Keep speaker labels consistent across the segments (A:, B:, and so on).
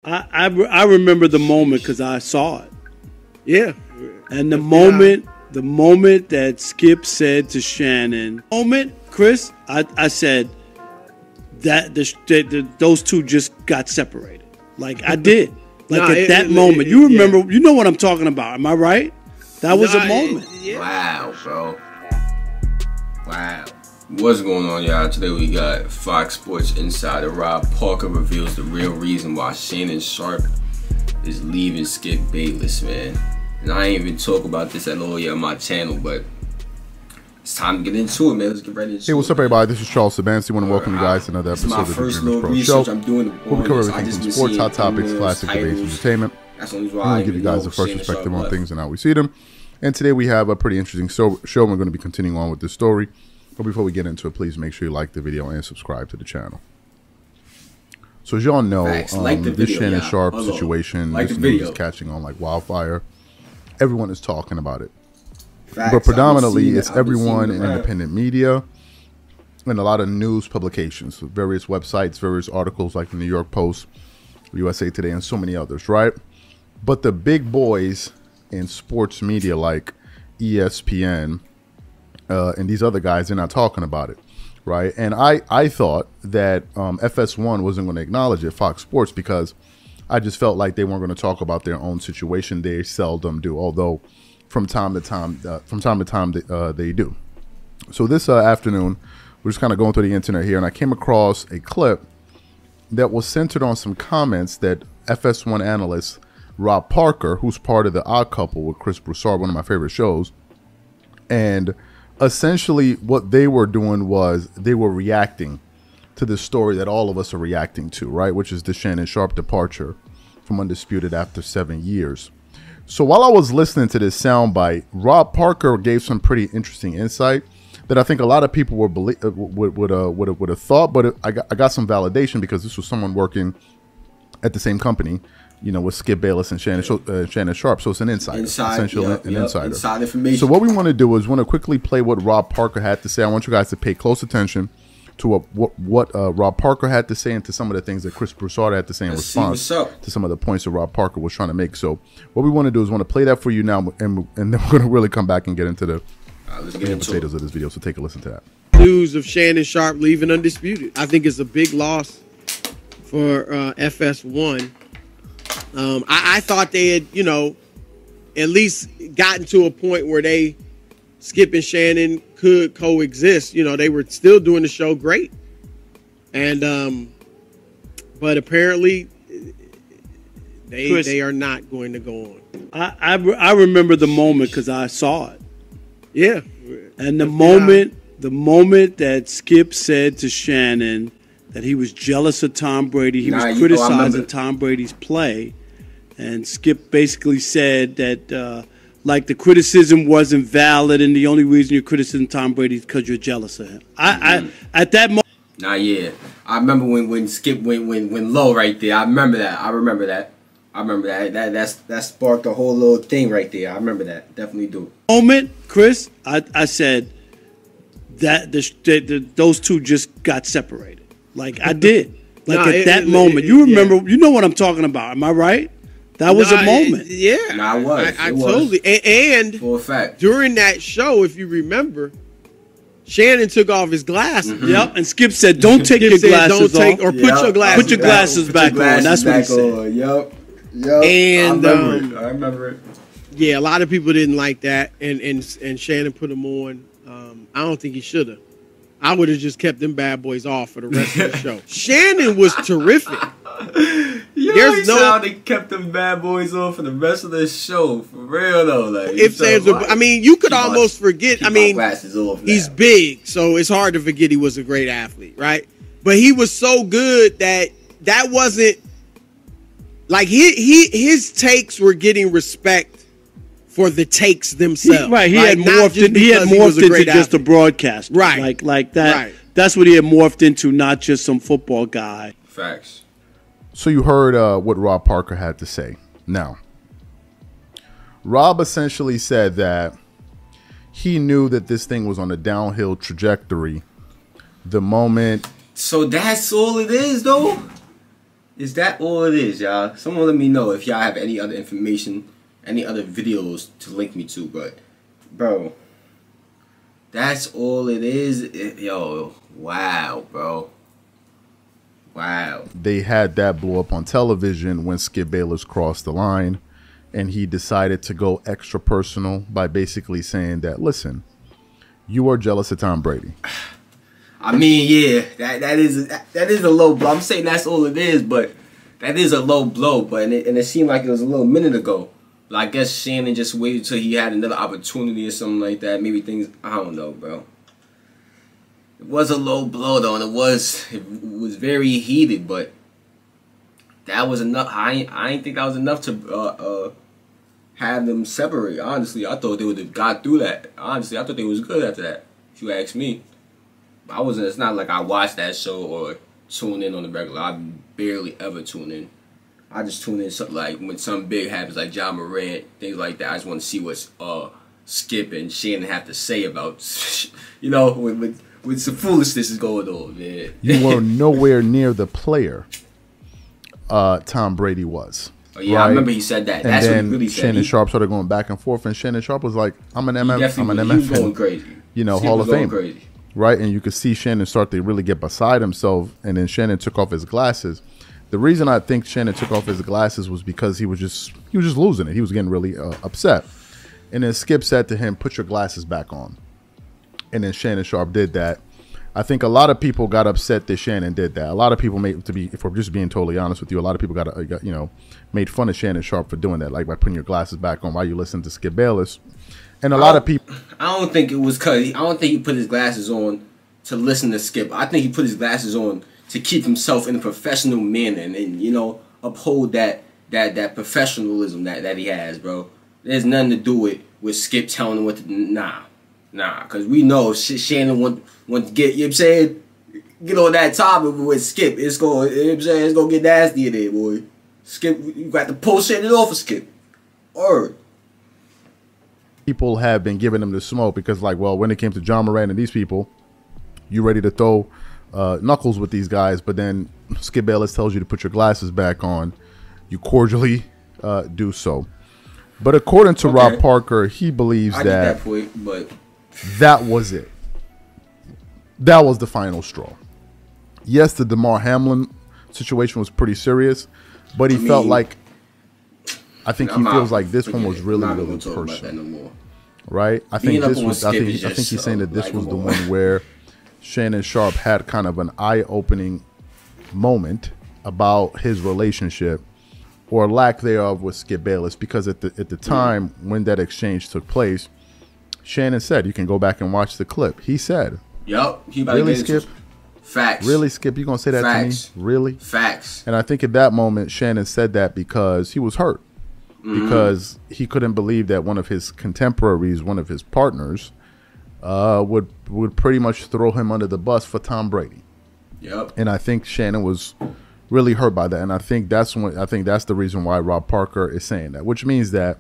A: I remember the moment because I saw it.
B: Yeah.
A: And the moment that Skip said to Shannon, Chris, I said that those two just got separated. Like I did. Like at that moment. You remember, you know what I'm talking about. Am I right? That was a moment.
C: Wow, bro. Wow. What's going on, y'all? Today we got Fox Sports insider Rob Parker reveals the real reason why Shannon Sharpe is leaving Skip Bayless, man. And I ain't even talk about this at all yet on my channel, but it's time to get into it, man. Let's get ready into it.
D: Hey, what's up, everybody? This is Charles Sabansi. I want to welcome you guys to another episode of the
C: first
D: Dreamers
C: little
D: Pro
C: research
D: Show.
C: I'm doing.
D: We'll cover everything from sports, hot topics, classic debates, entertainment.
C: That's the only
D: I'm
C: why
D: going to give you guys the first perspective on things and how we see them. And today we have a pretty interesting show. We're going to be continuing on with this story. But before we get into it, please make sure you like the video and subscribe to the channel. So as y'all know, this Shannon Sharpe situation, this news is catching on like wildfire. Everyone is talking about it. But predominantly, it's everyone in independent media and a lot of news publications, various websites, various articles like the New York Post, USA Today, and so many others, right? But the big boys in sports media like ESPN and these other guys, they're not talking about it, right? And I thought that FS1 wasn't going to acknowledge it, Fox Sports, because I just felt like they weren't going to talk about their own situation. They seldom do, although from time to time they do. So this afternoon, we're just kind of going through the internet here, and I came across a clip that was centered on some comments that FS1 analyst Rob Parker, who's part of The Odd Couple with Chris Broussard, one of my favorite shows, and essentially what they were doing was they were reacting to the story that all of us are reacting to, right? Which is the Shannon Sharpe departure from Undisputed after 7 years. So while I was listening to this soundbite, Rob Parker gave some pretty interesting insight that I think a lot of people would have thought, but I got some validation because this was someone working at the same company, you know, with Skip Bayless and Shannon Sharpe. So it's an insider, essentially an insider.
C: Inside information.
D: So what we want to do is want to quickly play what Rob Parker had to say. I want you guys to pay close attention to what Rob Parker had to say and to some of the things that Chris Broussard had to say in response to some of the points that Rob Parker was trying to make. So what we want to do is want to play that for you now, and then we're going to really come back and get into the potatoes of this video. So take a listen to that.
B: News of Shannon Sharpe leaving Undisputed. I think it's a big loss for FS1. I thought they had, you know, at least gotten to a point where Skip and Shannon could coexist. You know, they were still doing the show great. And, but apparently they are not going to go on.
A: I remember the moment because I saw it.
B: Yeah.
A: And the moment that Skip said to Shannon that he was jealous of Tom Brady, he was criticizing Tom Brady's play. And Skip basically said that, like, the criticism wasn't valid, and the only reason you're criticizing Tom Brady is because you're jealous of him. At that moment.
C: Yeah. I remember when Skip went low right there. I remember that. That sparked a whole little thing right there. I remember that. Definitely do.
A: Moment, Chris, I said that those two just got separated. Like I did. Like at that moment. You remember, you know what I'm talking about. Am I right? That was a moment.
C: I was.
B: I totally. And
C: for a fact,
B: during that show, if you remember, Shannon took off his glasses.
A: Yep. And Skip said, "Don't take your glasses off.
B: Or put your glasses.
A: Put your glasses back on." That's what he said.
C: Yep.
B: And
C: I remember it.
B: Yeah, a lot of people didn't like that, and Shannon put him on. I don't think he should have. I would have just kept them bad boys off for the rest of the show. Shannon was terrific.
C: There's no how they kept them bad boys on for the rest of the show. For real though, like
B: I mean, you could almost forget. I mean, he's big, so it's hard to forget he was a great athlete, right? But he was so good that wasn't like his takes were getting respect for the takes themselves.
A: He had morphed into just a broadcaster.
B: Right.
A: Like that.
B: Right.
A: That's what he had morphed into, not just some football guy.
C: Facts.
D: So you heard what Rob Parker had to say. Now, Rob essentially said that he knew that this thing was on a downhill trajectory the moment.
C: So that's all it is, though? Is that all it is, y'all? Someone let me know if y'all have any other information, any other videos to link me to. But, bro, that's all it is. Yo, wow, bro. Wow.
D: They had that blow up on television when Skip Bayless crossed the line, and he decided to go extra personal by basically saying that, listen, you are jealous of Tom Brady.
C: I mean, yeah, that is a low blow. I'm saying that's all it is, but that is a low blow. But it seemed like it was a little minute ago. But I guess Shannon just waited till he had another opportunity or something like that. Maybe things, I don't know, bro. It was a low blow though, and it was very heated. But that was enough. I ain't think that was enough to have them separate. Honestly, I thought they would have got through that. Honestly, I thought they was good after that. If you ask me. I wasn't. It's not like I watched that show or tune in on the regular. I barely ever tune in. I just tune in something like when something big happens, like John Morant, things like that. I just want to see what Skip and Shannon have to say about, you know, with some foolishness is going on, man.
D: You were nowhere near the player Tom Brady was.
C: Oh yeah, right? I remember he said that.
D: And
C: that's
D: then
C: what he really said.
D: Shannon Sharpe started going back and forth, and Shannon Sharpe was like, "I'm an MF, I'm an MF."
C: He was going crazy.
D: You know,
C: Skip
D: Hall of Fame.
C: Crazy.
D: Right, and you could see Shannon start to really get beside himself, and then Shannon took off his glasses. The reason I think Shannon took off his glasses was because he was just losing it. He was getting really upset, and then Skip said to him, "Put your glasses back on," and then Shannon Sharpe did that. I think a lot of people got upset that Shannon did that. A lot of people if we're just being totally honest with you, a lot of people got made fun of Shannon Sharpe for doing that, like by putting your glasses back on while you listen to Skip Bayless. And a lot of people...
C: I don't think it was because... I don't think he put his glasses on to listen to Skip. I think he put his glasses on to keep himself in a professional manner and you know, uphold that professionalism that he has, bro. There's nothing to do with Skip telling him what to... Nah. Because we know Shannon want to get... You know what I'm saying? Get on that topic with Skip. It's going... You know what I'm saying? It's going to get nasty in there, boy. Skip... You got to pull Shannon off of Skip. Or...
D: People have been giving them the smoke because, like, well, when it came to John Morant and these people, you ready to throw knuckles with these guys, but then Skip Bayless tells you to put your glasses back on. You cordially do so. But according to Rob Parker, he believes that
C: point, but
D: that was it. That was the final straw. Yes, the DeMar Hamlin situation was pretty serious, but he felt like... I think he feels like this one was really personal, right? I think this was. I think he's saying that this was the one where Shannon Sharpe had kind of an eye-opening moment about his relationship or lack thereof with Skip Bayless, because at the time when that exchange took place, Shannon said, "You can go back and watch the clip." He said,
C: "Yup, he about
D: really
C: to get
D: Skip."
C: Facts.
D: Really, Skip? You gonna say that
C: Facts.
D: to me? Really?
C: Facts.
D: And I think at that moment, Shannon said that because he was hurt. Because he couldn't believe that one of his contemporaries, one of his partners, would pretty much throw him under the bus for Tom Brady.
C: Yep.
D: And I think Shannon was really hurt by that, and I think that's the reason why Rob Parker is saying that, which means that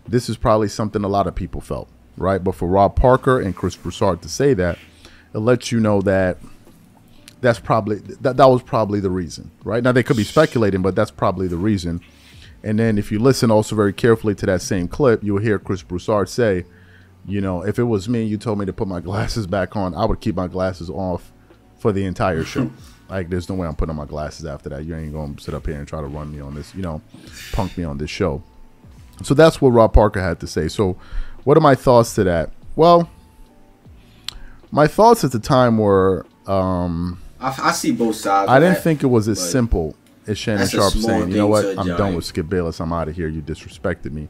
D: this is probably something a lot of people felt, right? But for Rob Parker and Chris Broussard to say that, it lets you know that that was probably the reason, right? Now they could be speculating, but that's probably the reason. And then if you listen also very carefully to that same clip, you'll hear Chris Broussard say, you know, if it was me, you told me to put my glasses back on, I would keep my glasses off for the entire show. Like, there's no way I'm putting on my glasses after that. You ain't going to sit up here and try to run me on this, you know, punk me on this show. So that's what Rob Parker had to say. So what are my thoughts to that? Well, my thoughts at the time were...
C: I see both sides.
D: I didn't think it was as simple as Shannon Sharpe saying, you know what, I'm done with Skip Bayless, I'm out of here, you disrespected me.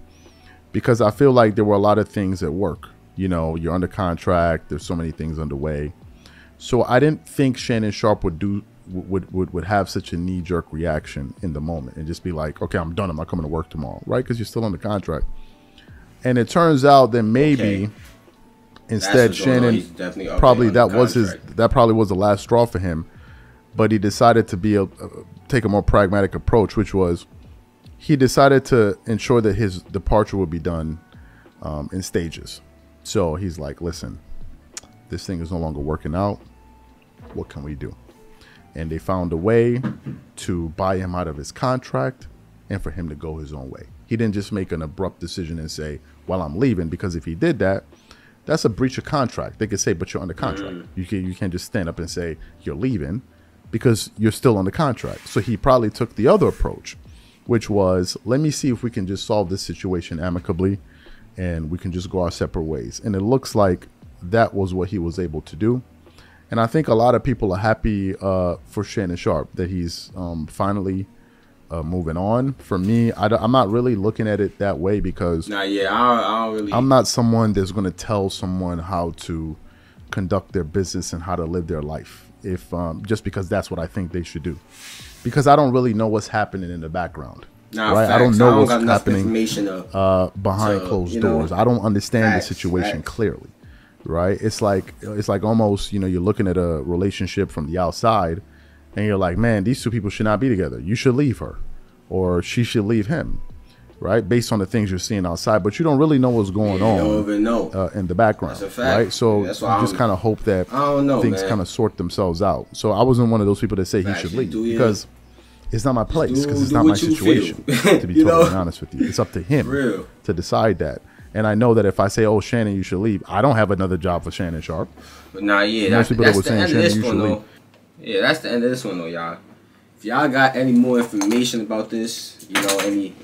D: Because I feel like there were a lot of things at work. You know, you're under contract, there's so many things underway. So I didn't think Shannon Sharpe would have such a knee-jerk reaction in the moment and just be like, okay, I'm done, I'm not coming to work tomorrow, right? Because you're still under contract. And it turns out that maybe instead Shannon probably that probably was the last straw for him. But he decided to take a more pragmatic approach, which was he decided to ensure that his departure would be done in stages. So he's like, listen, this thing is no longer working out. What can we do? and they found a way to buy him out of his contract and for him to go his own way. He didn't just make an abrupt decision and say, well, I'm leaving, because if he did that, that's a breach of contract. They could say, but you're under contract. You can't just stand up and say you're leaving because you're still under contract. So he probably took the other approach, which was, let me see if we can just solve this situation amicably and we can just go our separate ways. And it looks like that was what he was able to do. And I think a lot of people are happy for Shannon Sharpe that he's finally moving on. For me, I'm not really looking at it that way, because
C: I don't really.
D: I'm not someone that's going to tell someone how to conduct their business and how to live their life, if just because that's what I think they should do, because I don't really know what's happening in the background. Right? I don't know what's happening behind closed doors. I don't understand the situation clearly. Right? It's like almost, you're looking at a relationship from the outside and you're like, man, these two people should not be together. You should leave her, or she should leave him, right? Based on the things you're seeing outside, but you don't really know what's going on.
C: You don't even know.
D: In the background.
C: That's a fact.
D: Right? So you just kind of hope that things kind of sort themselves out. So I wasn't one of those people that say he should leave, because it's not my place, because it's not my situation, to be totally honest with you. It's up to him to decide that. And I know that if I say, oh, Shannon, you should leave, I don't have another job for Shannon Sharpe.
C: But that's the end of this one, though. Yeah, that's the end of this one, though, y'all. If y'all got any more information about this, any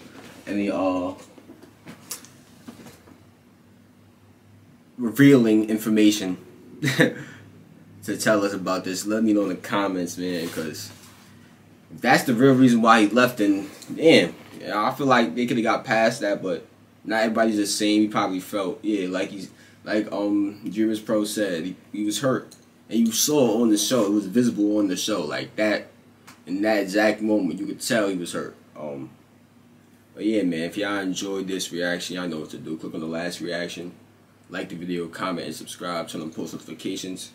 C: revealing information to tell us about this, let me know in the comments, man, because if that's the real reason why he left, then, damn, I feel like they could have got past that, but not everybody's the same. He probably felt, like Dreamers Pro said, he was hurt. And you saw on the show, it was visible on the show, like that, in that exact moment, you could tell he was hurt. But yeah, man, if y'all enjoyed this reaction, y'all know what to do. Click on the last reaction, like the video, comment, and subscribe, turn on post notifications.